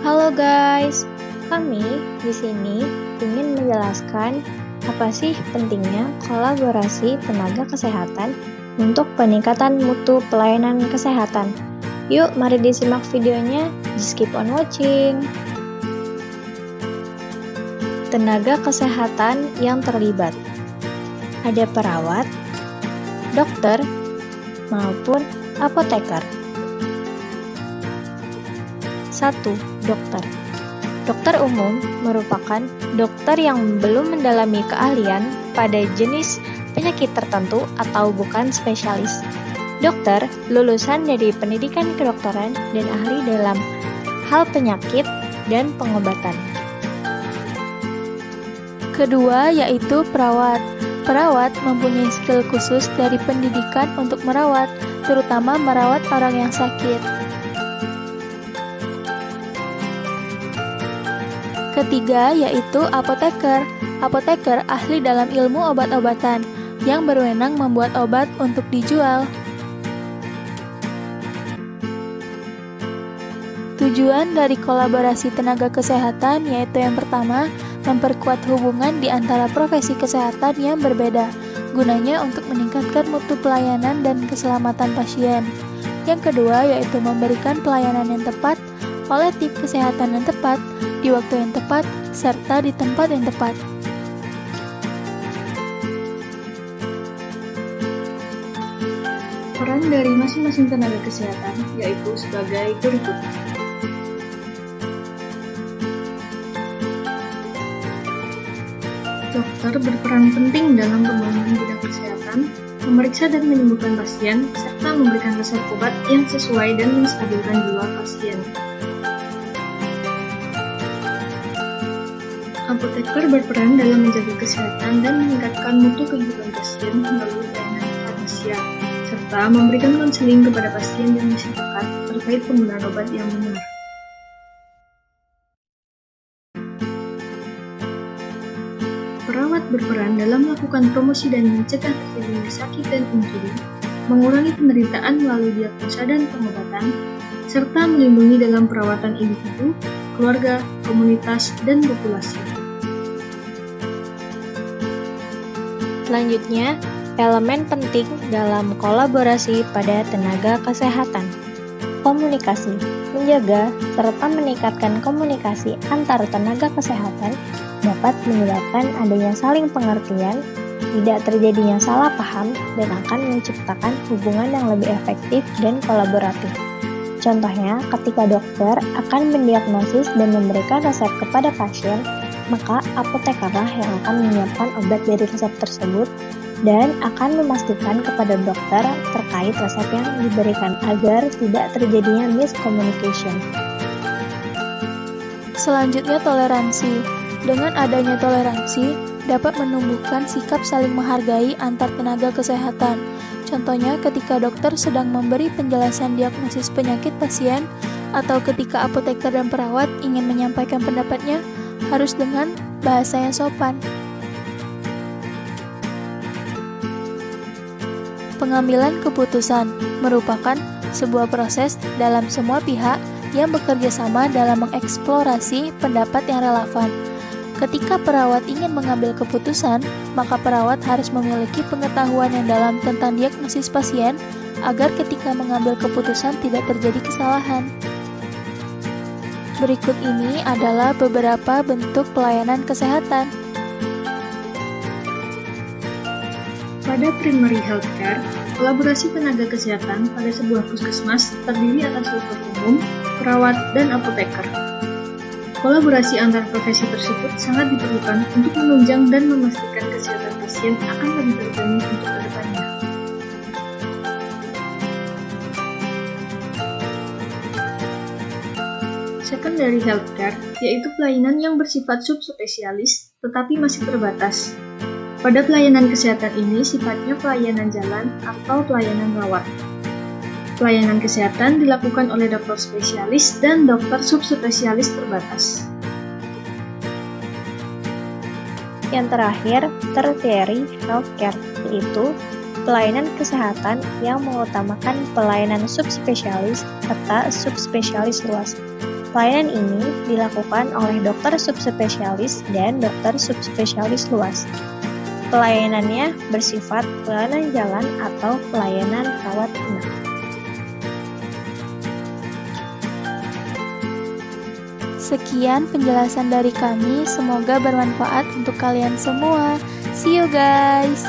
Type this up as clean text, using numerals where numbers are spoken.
Halo guys, kami di sini ingin menjelaskan apa sih pentingnya kolaborasi tenaga kesehatan untuk peningkatan mutu pelayanan kesehatan. Yuk, mari disimak videonya, just keep on watching. Tenaga kesehatan yang terlibat. Ada perawat, dokter, maupun apoteker. 1. Dokter. Dokter umum merupakan dokter yang belum mendalami keahlian pada jenis penyakit tertentu atau bukan spesialis. Dokter lulusan dari pendidikan kedokteran dan ahli dalam hal penyakit dan pengobatan. Kedua yaitu perawat. Perawat mempunyai skill khusus dari pendidikan untuk merawat, terutama merawat orang yang sakit. Ketiga yaitu apoteker. Apoteker ahli dalam ilmu obat-obatan yang berwenang membuat obat untuk dijual. Tujuan dari kolaborasi tenaga kesehatan yaitu yang pertama, memperkuat hubungan di antara profesi kesehatan yang berbeda, gunanya untuk meningkatkan mutu pelayanan dan keselamatan pasien. Yang kedua yaitu memberikan pelayanan yang tepat oleh tim kesehatan yang tepat, di waktu yang tepat, serta di tempat yang tepat. Peran dari masing-masing tenaga kesehatan yaitu sebagai berikut. Dokter berperan penting dalam pembangunan bidang kesehatan, memeriksa dan menyembuhkan pasien, serta memberikan resep obat yang sesuai dan menstabilkan jiwa pasien. Apoteker berperan dalam menjaga kesehatan dan meningkatkan mutu kehidupan pasien melalui pelayanan farmasia, serta memberikan konseling kepada pasien dan masyarakat terkait penggunaan obat yang benar. Perawat berperan dalam melakukan promosi dan mencegah terjadinya sakit dan injury, mengurangi penderitaan melalui diagnosa dan pengobatan, serta melindungi dalam perawatan individu, keluarga, komunitas, dan populasi. Selanjutnya, elemen penting dalam kolaborasi pada tenaga kesehatan. Komunikasi, menjaga serta meningkatkan komunikasi antar tenaga kesehatan dapat menyebabkan adanya saling pengertian, tidak terjadinya salah paham, dan akan menciptakan hubungan yang lebih efektif dan kolaboratif. Contohnya, ketika dokter akan mendiagnosis dan memberikan resep kepada pasien, maka apotekerlah yang akan menyiapkan obat dari resep tersebut dan akan memastikan kepada dokter terkait resep yang diberikan agar tidak terjadinya miscommunication. Selanjutnya toleransi. Dengan adanya toleransi, dapat menumbuhkan sikap saling menghargai antar tenaga kesehatan. Contohnya ketika dokter sedang memberi penjelasan diagnosis penyakit pasien, atau ketika apoteker dan perawat ingin menyampaikan pendapatnya, harus dengan bahasa yang sopan. Pengambilan keputusan merupakan sebuah proses dalam semua pihak yang bekerja sama dalam mengeksplorasi pendapat yang relevan. Ketika perawat ingin mengambil keputusan, maka perawat harus memiliki pengetahuan yang dalam tentang diagnosis pasien agar ketika mengambil keputusan tidak terjadi kesalahan. Berikut ini adalah beberapa bentuk pelayanan kesehatan. Pada primary healthcare, kolaborasi tenaga kesehatan pada sebuah puskesmas terdiri atas dokter umum, perawat, dan apoteker. Kolaborasi antar profesi tersebut sangat diperlukan untuk menunjang dan memastikan kesehatan pasien akan lebih terjamin untuk kedepannya. Secondary healthcare yaitu pelayanan yang bersifat subspesialis tetapi masih terbatas. Pada pelayanan kesehatan ini sifatnya pelayanan jalan atau pelayanan rawat. Pelayanan kesehatan dilakukan oleh dokter spesialis dan dokter subspesialis terbatas. Yang terakhir, tertiary healthcare, yaitu pelayanan kesehatan yang mengutamakan pelayanan subspesialis serta subspesialis luas. Pelayanan ini dilakukan oleh dokter subspesialis dan dokter subspesialis luas. Pelayanannya bersifat pelayanan jalan atau pelayanan rawat inap. Sekian penjelasan dari kami, semoga bermanfaat untuk kalian semua. See you guys!